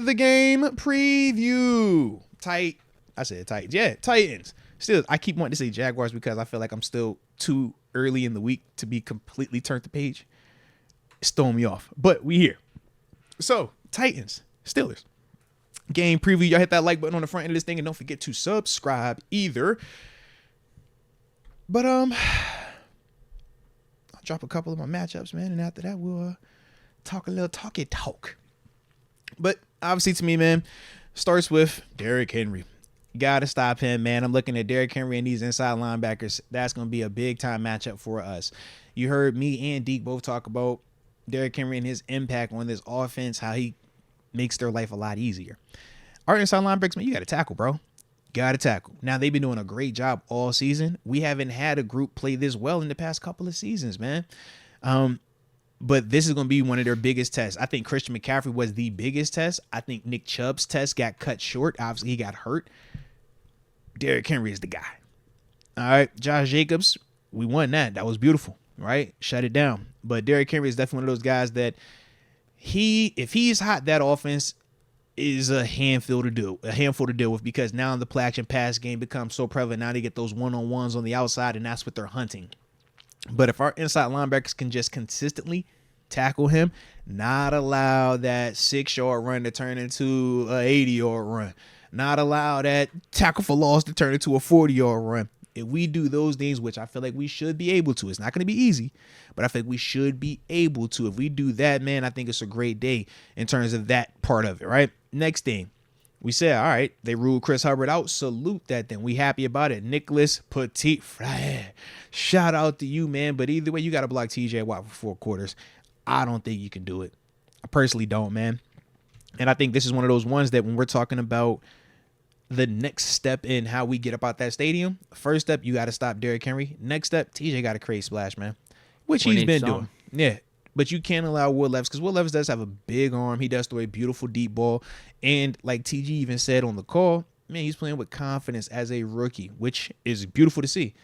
the game preview. I said Titans. Yeah, Titans. Still, I keep wanting to say Jaguars because I feel like I'm still too early in the week to be completely turned the page. It's throwing me off. But we here. So, Titans, Steelers. Game preview. Y'all hit that like button on the front end of this thing and don't forget to subscribe either. But I'll drop a couple of my matchups, man, and after that we'll talk a little talk. But obviously to me, man, starts with Derrick Henry. Gotta stop him, man. I'm looking at Derrick Henry and these inside linebackers. That's gonna be a big time matchup for us. You heard me and Deke both talk about Derrick Henry and his impact on this offense, how he makes their life a lot easier. Our inside linebackers, man, you got to tackle, bro. Got to tackle. Now, they've been doing a great job all season. We haven't had a group play this well in the past couple of seasons, man. But this is going to be one of their biggest tests. I think Christian McCaffrey was the biggest test. I think Nick Chubb's test got cut short. Obviously, he got hurt. Derrick Henry is the guy. All right, Josh Jacobs, we won that. That was beautiful, right? Shut it down. But Derrick Henry is definitely one of those guys that if he's hot, that offense is a handful to deal with, because now the play action pass game becomes so prevalent. Now they get those one-on-ones on the outside, and that's what they're hunting. But if our inside linebackers can just consistently tackle him, not allow that 6-yard run to turn into a 80-yard run, not allow that tackle for loss to turn into a 40-yard run. If we do those things, which I feel like we should be able to, it's not going to be easy, but I think we should be able to. If we do that, man, I think it's a great day in terms of that part of it, right? Next thing, we said, all right, they ruled Chris Hubbard out. Salute that then. We happy about it. Nicholas Petit Frere. Shout out to you, man. But either way, you got to block TJ Watt for 4 quarters. I don't think you can do it. I personally don't, man. And I think this is one of those ones that when we're talking about the next step in how we get up out that stadium, first step, you got to stop Derrick Henry. Next step, TJ got to create splash, man, which he's been doing. Yeah. But you can't allow Will Levis, because Will Levis does have a big arm. He does throw a beautiful deep ball. And like TG even said on the call, man, he's playing with confidence as a rookie, which is beautiful to see.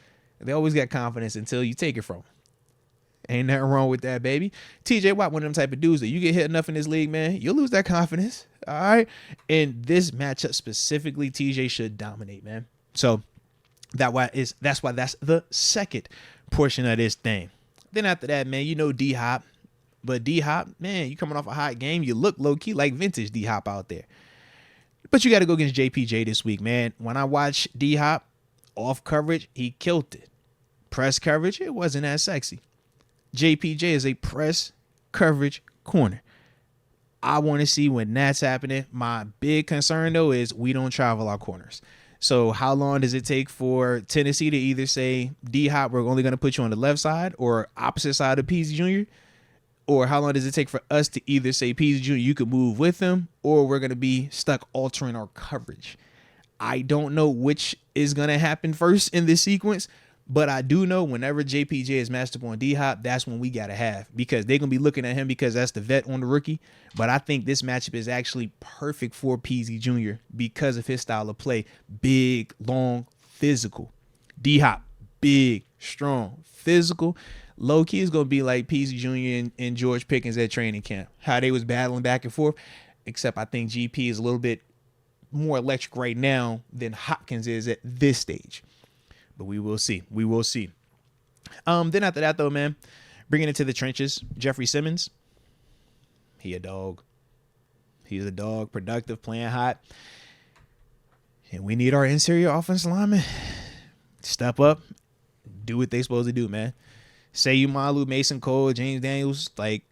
They always got confidence until you take it from them. Ain't nothing wrong with that, baby. TJ Watt, one of them type of dudes that you get hit enough in this league, man, you'll lose that confidence. All right. And this matchup specifically, TJ should dominate, man. So that's why that's the second portion of this thing. Then after that, man, you know D-Hop. But D-Hop, man, you coming off a hot game. You look low-key like vintage D-Hop out there. But you got to go against JPJ this week, man. When I watch D-Hop off coverage, he killed it. Press coverage, it wasn't as sexy. JPJ is a press coverage corner. I want to see when that's happening. My big concern, though, is we don't travel our corners. So how long does it take for Tennessee to either say, D-Hop, we're only going to put you on the left side or opposite side of Peasy Jr.? Or how long does it take for us to either say, Peasy Jr., you can move with him, or we're going to be stuck altering our coverage? I don't know which is going to happen first in this sequence, but I do know whenever JPJ is matched up on D-Hop, that's when we got to have, because they're going to be looking at him because that's the vet on the rookie. But I think this matchup is actually perfect for Peasy Jr. because of his style of play. Big, long, physical. D-Hop, big, strong, physical. Low-key is going to be like Peasy Jr. and George Pickens at training camp. How they was battling back and forth, except I think GP is a little bit more electric right now than Hopkins is at this stage. But we will see. We will see. Then after that, though, man, bringing it to the trenches, Jeffrey Simmons, he a dog. He's a dog, productive, playing hot. And we need our interior offensive linemen step up, do what they supposed to do, man. Say Umalu, Mason Cole, James Daniels, like,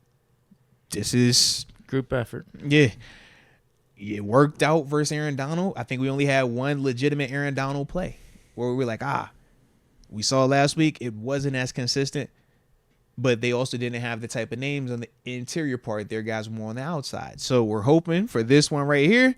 this is group effort. Yeah. It worked out versus Aaron Donald. I think we only had one legitimate Aaron Donald play where we were like, we saw last week it wasn't as consistent, but they also didn't have the type of names on the interior part. Their guys were more on the outside. So we're hoping for this one right here,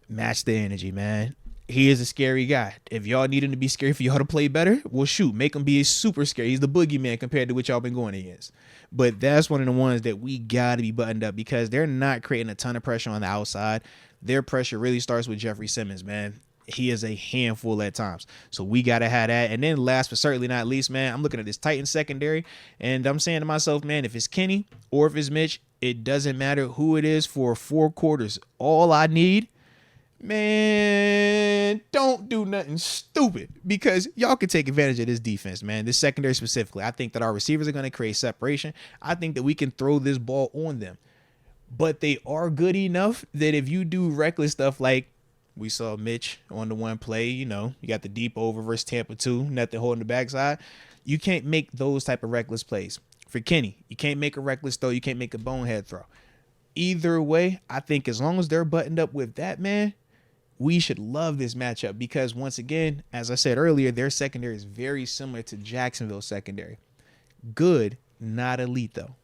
match the energy, man. He is a scary guy. If y'all need him to be scary for y'all to play better, well, shoot, make him be super scary. He's the boogeyman compared to what y'all been going against. But that's one of the ones that we got to be buttoned up because they're not creating a ton of pressure on the outside. Their pressure really starts with Jeffrey Simmons, man. he is a handful at times. So we got to have that. And then last but certainly not least, man, I'm looking at this Titans secondary, and I'm saying to myself, man, if it's Kenny or if it's Mitch, it doesn't matter who it is for 4 quarters. All I need, man, don't do nothing stupid, because y'all can take advantage of this defense, man. This secondary specifically. I think that our receivers are going to create separation. I think that we can throw this ball on them. But they are good enough that if you do reckless stuff like we saw Mitch on the one play, you got the deep over versus Tampa 2, nothing holding the backside. You can't make those type of reckless plays. For Kenny, you can't make a reckless throw. You can't make a bonehead throw. Either way, I think as long as they're buttoned up with that, man, we should love this matchup, because once again, as I said earlier, their secondary is very similar to Jacksonville's secondary. Good, not elite though.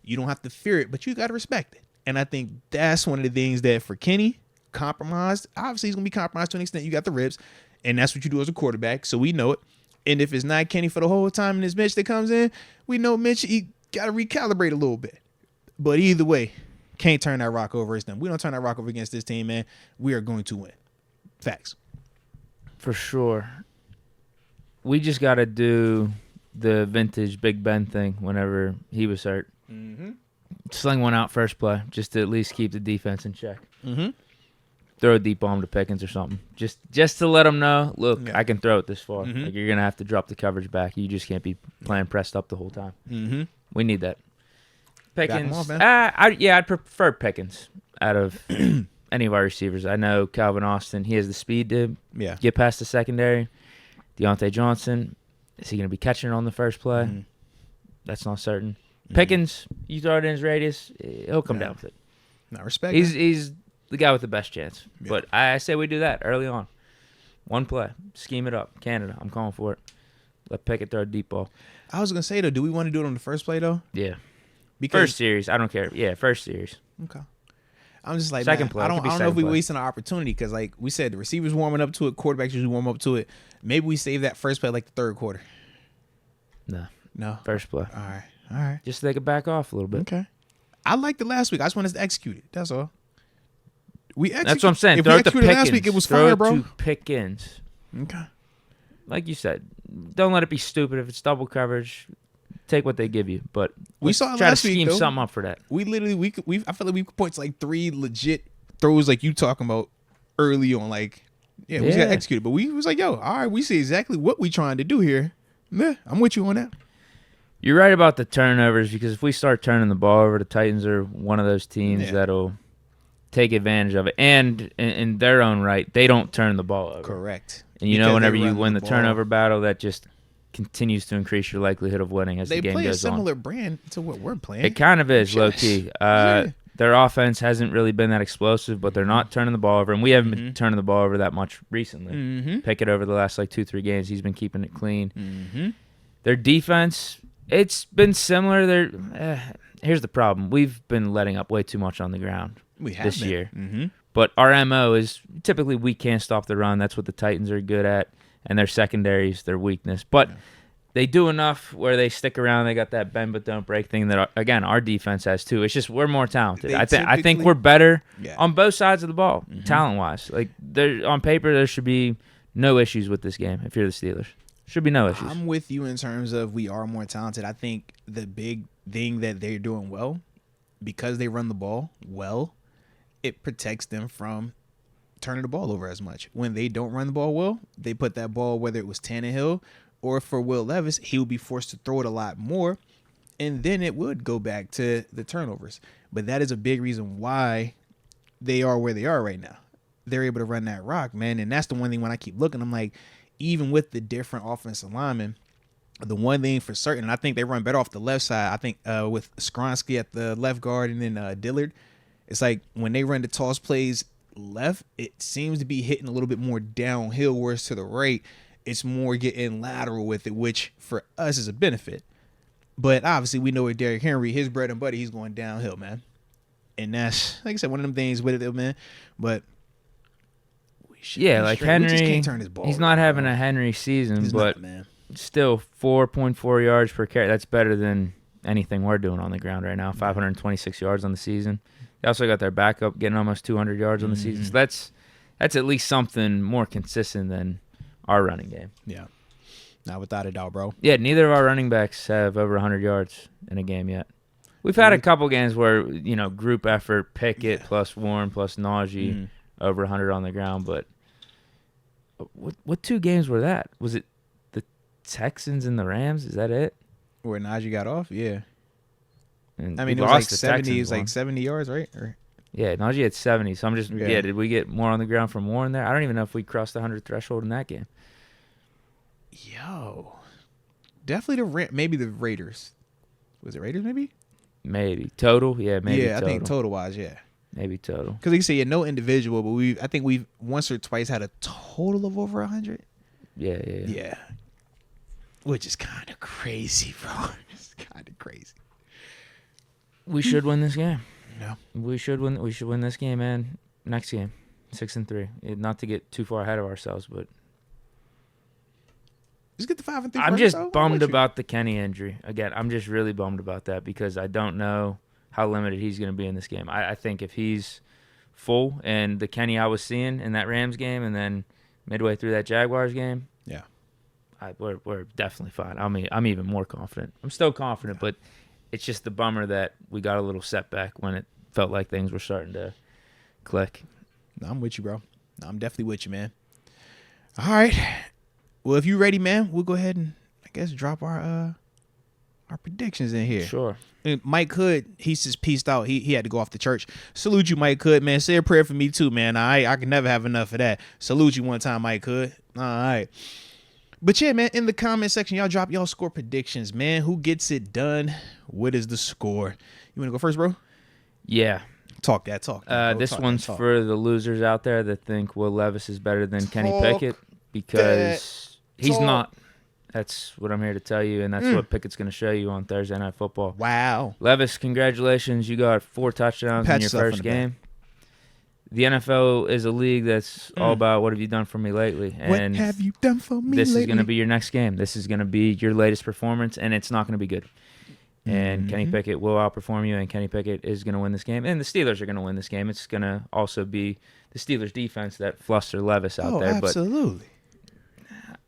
You don't have to fear it, but you got to respect it. And I think that's one of the things that for Kenny, compromised. Obviously, he's going to be compromised to an extent. You got the ribs, and that's what you do as a quarterback, so we know it. And if it's not Kenny for the whole time and it's Mitch that comes in, we know Mitch, he got to recalibrate a little bit. But either way, can't turn that rock over against them. We don't turn that rock over against this team, man. We are going to win. Facts. For sure. We just got to do the vintage Big Ben thing whenever he was hurt. Mm-hmm. Sling one out first play, just to at least keep the defense in check. Mm-hmm. Throw a deep bomb to Pickens or something. Just to let them know, look, Yeah. I can throw it this far. Mm-hmm. Like, you're going to have to drop the coverage back. You just can't be playing pressed up the whole time. Mm-hmm. We need that. Pickens. Off, man. I'd prefer Pickens out of any of our receivers. I know Calvin Austin, he has the speed to get past the secondary. Deontay Johnson, is he going to be catching it on the first play? Mm-hmm. That's not certain. Pickens, you throw it in his radius, he'll come down with it. Not respect. He's the guy with the best chance. Yeah. But I say we do that early on. One play. Scheme it up. Canada, I'm calling for it. Let Pickett throw a deep ball. I was going to say, though, do we want to do it on the first play, though? Yeah. Because, First series, I don't care. Yeah, first series. Okay. I'm just like, Second man, play. I don't It could be know if second we're play. wasting an opportunity, because, like we said, the receivers warming up to it, quarterbacks usually warm up to it. Maybe we save that first play like the third quarter. No. First play. All right. Just so they could back off a little bit. Okay. I liked it last week. I just want us to execute it. That's all. That's what I'm saying. If Throw we it to executed Pickens. last week, it was Throw fire, it bro. to Pickens. Okay. Like you said, don't let it be stupid. If it's double coverage, take what they give you. But We saw it try last to week, scheme though. something up for that. We literally, I feel like we could point to like 3 legit throws like you talking about early on. Like, we just got executed. But we was like, yo, all right, we see exactly what we trying to do here. Yeah, I'm with you on that. You're right about the turnovers, because if we start turning the ball over, the Titans are one of those teams that'll take advantage of it. And in their own right, they don't turn the ball over. Correct. And whenever you win the turnover battle, that just continues to increase your likelihood of winning as the game goes on. They play a similar brand to what we're playing. It kind of is, low-key. Their offense hasn't really been that explosive, but they're not turning the ball over. And we haven't been turning the ball over that much recently. Mm-hmm. Pickett over the last 2-3 games, he's been keeping it clean. Mm-hmm. Their defense, it's been similar. Here's the problem. We've been letting up way too much on the ground this year. Mm-hmm. But our MO is typically we can't stop the run. That's what the Titans are good at. And their secondary is their weakness. But they do enough where they stick around. They got that bend but don't break thing that, again, our defense has too. It's just we're more talented. I think we're better on both sides of the ball, talent-wise. Like, on paper, there should be no issues with this game if you're the Steelers. Should be no issues. I'm with you in terms of we are more talented. I think the big thing that they're doing well, because they run the ball well, it protects them from turning the ball over as much. When they don't run the ball well, they put that ball, whether it was Tannehill or for Will Levis, he would be forced to throw it a lot more, and then it would go back to the turnovers. But that is a big reason why they are where they are right now. They're able to run that rock, man, and that's the one thing when I keep looking, I'm like, even with the different offensive linemen, the one thing for certain, I think they run better off the left side. I think with Skronsky at the left guard and then Dillard, it's like when they run the toss plays left, it seems to be hitting a little bit more downhill, whereas to the right, it's more getting lateral with it, which for us is a benefit. But obviously, we know with Derrick Henry, his bread and butter, he's going downhill, man. And that's, like I said, one of them things with it, man. But like Henry, we just can't turn his ball he's over, not having a Henry season, but man. Still 4.4 yards per carry. That's better than anything we're doing on the ground right now. 526 yards on the season. They also got their backup getting almost 200 yards on the season. So that's That's at least something more consistent than our running game. Yeah. Not without a doubt, bro. Yeah, neither of our running backs have over 100 yards in a game yet. We've had a couple games where, group effort, Pickett plus Warren plus Najee, over 100 on the ground. But what 2 games were that? Was it the Texans and the Rams? Is that it? Where Najee got off? Yeah. And I mean, it was like 70. It was like 70 yards, right? Yeah, Najee had 70. So I'm just, did we get more on the ground from Warren there? I don't even know if we crossed the 100 threshold in that game. Yo. Definitely maybe the Raiders. Was it Raiders, maybe? Maybe. Total? Yeah, maybe total. I think total-wise, yeah. Maybe total. Because you say no individual, but I think we've once or twice had a total of over 100. Yeah. Which is kind of crazy, bro. It's kind of crazy. We should win this game. Yeah. We should win this game, man. Next game, 6-3. Not to get too far ahead of ourselves, but just get the 5-3. I'm just bummed about the Kenny injury. Again, I'm just really bummed about that because I don't know how limited he's going to be in this game. I think if he's full and the Kenny I was seeing in that Rams game and then midway through that Jaguars game, we're definitely fine. I'm even more confident. I'm still confident, but it's just the bummer that we got a little setback when it felt like things were starting to click. No, I'm with you, bro. No, I'm definitely with you, man. All right. Well, if you're ready, man, we'll go ahead and I guess drop our predictions in here. Sure. And Mike Hood, he's just peaced out. He had to go off to church. Salute you, Mike Hood, man. Say a prayer for me too, man. I can never have enough of that. Salute you one time, Mike Hood. All right. But yeah, man, in the comment section, y'all drop y'all score predictions, man. Who gets it done? What is the score? You want to go first, bro? Yeah. Talk that talk. This one's for the losers out there that think Will Levis is better than Kenny Pickett because he's not. That's what I'm here to tell you, and that's what Pickett's going to show you on Thursday Night Football. Wow. Levis, congratulations. You got 4 touchdowns in your first game. The NFL is a league that's all about what have you done for me lately. And what have you done for me this lately? is going to be your next game. This is going to be your latest performance, and it's not going to be good. And Kenny Pickett will outperform you, and Kenny Pickett is going to win this game. And the Steelers are going to win this game. It's going to also be the Steelers' defense that fluster Levis out there. Absolutely. But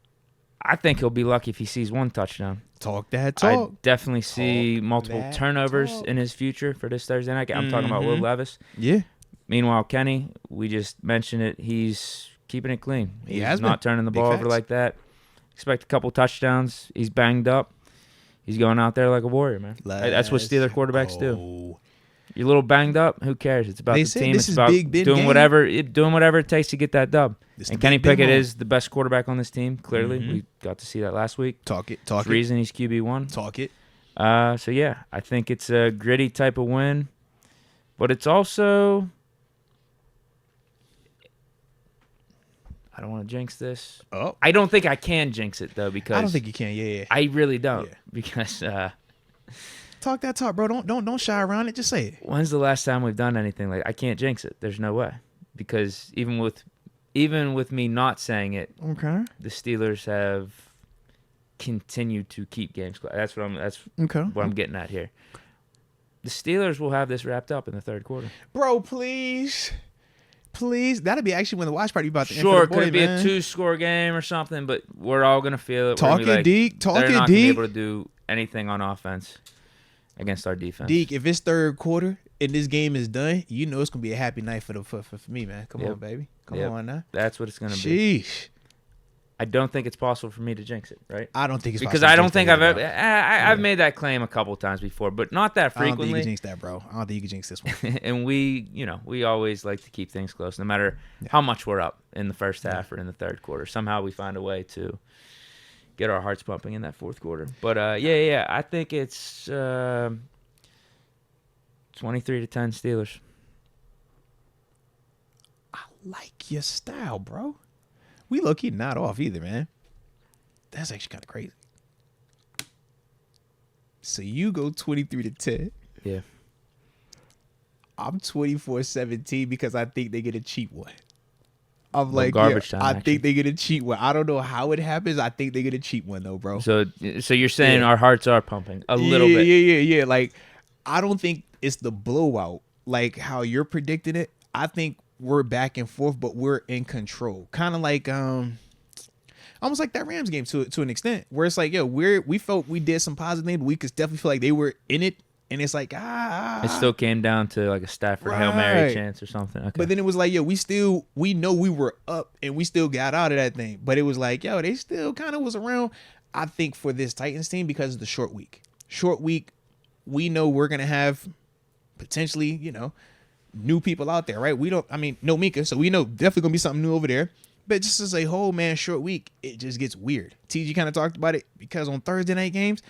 I think he'll be lucky if he sees 1 touchdown. Talk that talk. I definitely see multiple turnovers in his future for this Thursday night. I'm talking about Will Levis. Yeah. Meanwhile, Kenny, we just mentioned it. He's keeping it clean. He's not turning the ball over like that. Expect a couple touchdowns. He's banged up. He's going out there like a warrior, man. That's what Steelers quarterbacks do. You're a little banged up. Who cares? It's about the team. It's about doing whatever it takes to get that dub. And Kenny Pickett is the best quarterback on this team. Clearly, we got to see that last week. Talk it. Reason he's QB1. Talk it. So yeah, I think it's a gritty type of win, but it's also. I don't want to jinx this. Oh, I don't think I can jinx it though because I don't think you can. Yeah. I really don't because. Talk that talk, bro. Don't shy around it. Just say it. When's the last time we've done anything like? I can't jinx it. There's no way because even with me not saying it, okay, the Steelers have continued to keep games close. That's what I'm getting at here. The Steelers will have this wrapped up in the third quarter. Bro, please. That'll be actually when the watch party about to end. Sure, it could be a 2-score game or something, but we're all gonna feel it. Talk it, Deke. They're not gonna be able to do anything on offense against our defense. Deke, if it's third quarter and this game is done, you know it's gonna be a happy night for me, man. Come on, baby. Come on now. That's what it's gonna be. Sheesh. I don't think it's possible for me to jinx it, right? I don't think it's because possible I don't think I've made that claim a couple times before, but not that frequently. I don't think you can jinx that, bro. I don't think you can jinx this one. And we always like to keep things close, no matter how much we're up in the first half or in the third quarter. Somehow we find a way to get our hearts pumping in that fourth quarter. But I think it's 23-10 Steelers. I like your style, bro. We low-key not off either, man. That's actually kind of crazy. So you go 23-10. Yeah. I'm 24-17 because I think they get a cheap one. I'm like, garbage time, I think they get a cheap one. I don't know how it happens. I think they get a cheap one though, bro. So you're saying our hearts are pumping a little bit. Yeah. Like, I don't think it's the blowout like how you're predicting it. I think we're back and forth, but we're in control. Kind of like almost like that Rams game to an extent, where it's like, yo, we felt we did some positive things, but we could definitely feel like they were in it. And it's like, It still came down to like a Stafford Hail Mary chance or something. Okay. But then it was like, yo, we know we were up and we still got out of that thing. But it was like, yo, they still kind of was around. I think for this Titans team, because of the short week. Short week, we know we're going to have potentially, you know, new people out there, right? No Mika, so we know definitely going to be something new over there. But just as a whole, man, short week, it just gets weird. TG kind of talked about it because on Thursday night games,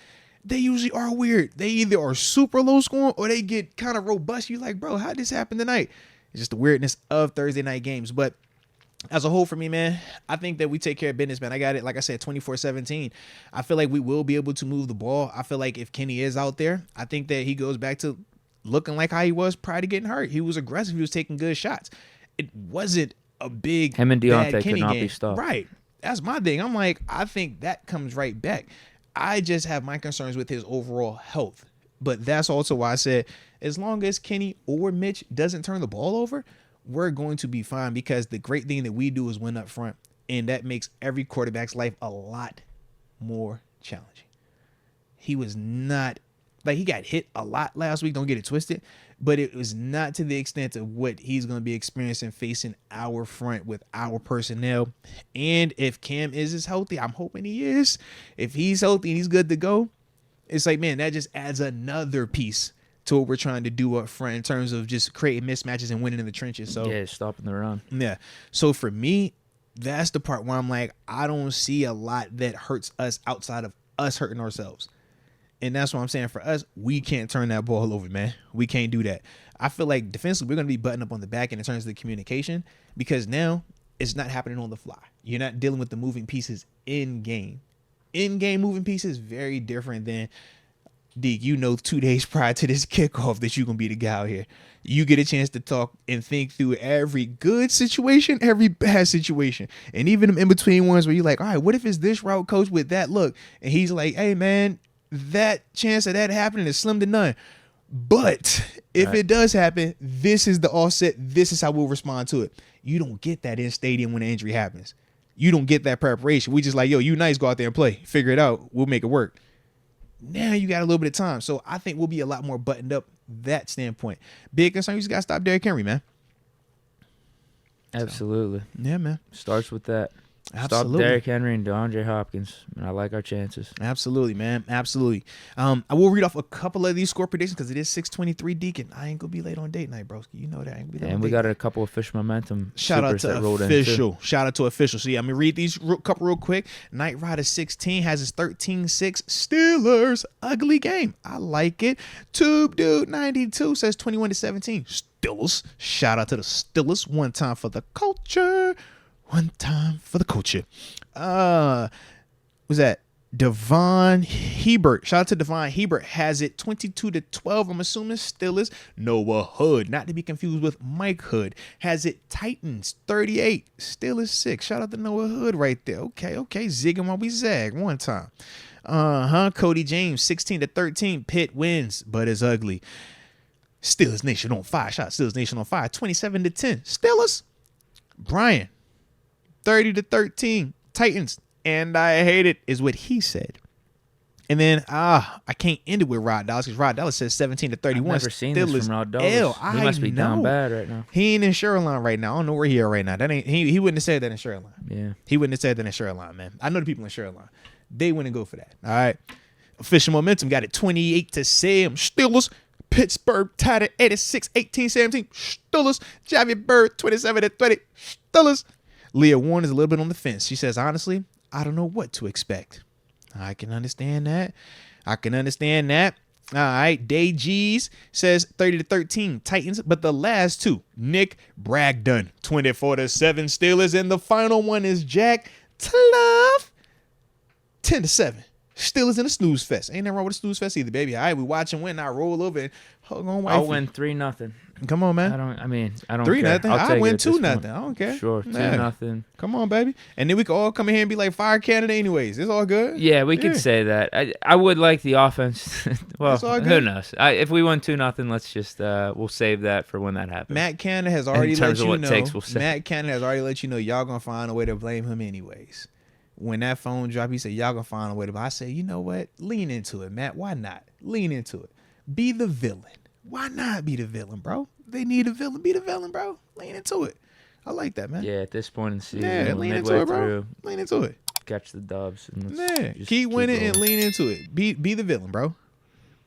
they usually are weird. They either are super low scoring or they get kind of robust. You're like, bro, how'd this happen tonight? It's just the weirdness of Thursday night games. But as a whole for me, man, I think that we take care of business, man. I got it, like I said, 24-17. I feel like we will be able to move the ball. I feel like if Kenny is out there, I think that he goes back to looking like how he was prior to getting hurt. He was aggressive. He was taking good shots. It wasn't a big him and Deontay Kenny could not game. be stopped. Right. That's my thing. I'm like, I think that comes right back. I just have my concerns with his overall health. But that's also why I said, as long as Kenny or Mitch doesn't turn the ball over, we're going to be fine, because the great thing that we do is win up front. And that makes every quarterback's life a lot more challenging. He was not, like, he got hit a lot last week. Don't get it twisted. But it was not to the extent of what he's going to be experiencing facing our front with our personnel. And if Cam is healthy, I'm hoping he is. If he's healthy and he's good to go, it's like, man, that just adds another piece to what we're trying to do up front in terms of just creating mismatches and winning in the trenches. So yeah, stopping the run. Yeah. So for me, that's the part where I'm like, I don't see a lot that hurts us outside of us hurting ourselves. And that's what I'm saying. For us, we can't turn that ball over, man. We can't do that. I feel like defensively, we're going to be buttoned up on the back end in terms of the communication, because now it's not happening on the fly. You're not dealing with the moving pieces in game. In-game moving pieces, very different than, Deke, 2 days prior to this kickoff that you're going to be the guy out here. You get a chance to talk and think through every good situation, every bad situation. And even them in-between ones where you're like, all right, what if it's this route, coach, with that look? And he's like, hey, man, that chance of that happening is slim to none. But if it does happen, this is the offset. This is how we'll respond to it. You don't get that in stadium when the injury happens. You don't get that preparation. We just like, yo, you nice, go out there and play. Figure it out. We'll make it work. Now you got a little bit of time. So I think we'll be a lot more buttoned up that standpoint. Big concern, you just got to stop Derrick Henry, man. Absolutely. So, yeah, man. Starts with that. Absolutely. Stop Derrick Henry and DeAndre Hopkins. And I like our chances. Absolutely, man. Absolutely. I will read off a couple of these score predictions because it is 6:23 Deek, and I ain't going to be late on date night, broski. You know that. I ain't gonna be late and on we date got night. a couple of Fish Momentum. Shout out to official. Shout out to official. So, yeah, I'm going to read these couple real quick. Knight Rider 16 has his 13-6 Steelers. Ugly game. I like it. Tube Dude 92 says 21-17 Steelers. Shout out to the Steelers. One time for the culture. One time for the culture. Was that Devon Hebert? Shout out to Devon Hebert. Has it 22-12. I'm assuming Steelers. Noah Hood, not to be confused with Mike Hood, has it Titans 38. Steelers 6. Shout out to Noah Hood right there. Okay. Zigging while we zag. One time. Cody James 16-13. Pitt wins, but it's ugly. Steelers Nation on fire. Shout out Steelers Nation on fire. 27-10. Steelers. Brian 30-13 Titans, and I hate it is what he said. And then I can't end it with Rod Dallas because Rod Dallas says 17-31. I've never seen this from Rod Dallas. He must be down bad right now. He ain't in Shoreline right now. I don't know where he at right now. That ain't he wouldn't have said that in Shoreline. Yeah. He wouldn't have said that in Shoreline, man. I know the people in Shoreline. They wouldn't go for that. All right. Official momentum got it 28-7 Steelers. Pittsburgh tied at 86, 18-17 Steelers. Javi Bird 27-20 Steelers. Leah Warren is a little bit on the fence. She says, honestly, I don't know what to expect. I can understand that. All right. Day G's says 30-13 Titans, but the last two, Nick Bragdon, 24-7 Steelers, and the final one is Jack Tlove, 10-7. Steelers in a snooze fest. Ain't nothing wrong with a snooze fest either, baby. All right, we watch and win. I roll over and hold on, wifey. I'll win 3-0. Come on, man. I don't 3-0. care. I'll I take win it at this 2-0. point. I don't care. Sure, Yeah. 2-0. Come on, baby. And then we can all come in here and be like fire Canada anyways. It's all good. Yeah, we could say that. I would like the offense. Well, It's all who good. knows? If we won 2-0, let's just we'll save that for when that happens. Matt Canada has already In let terms of you what know. takes, we'll say. Matt Canada has already let you know y'all gonna find a way to blame him anyways. When that phone dropped, he said y'all gonna find a way to. I said, you know what? Lean into it, Matt. Why not? Lean into it. Be the villain. Why not be the villain, bro? They need a villain. Be the villain, bro. Lean into it. I like that, man. Yeah, at this point in the season, Yeah, we're lean midway into it, bro. through, Lean into it. catch the dubs. And Yeah, just keep winning and rolling. lean into it. Be the villain, bro.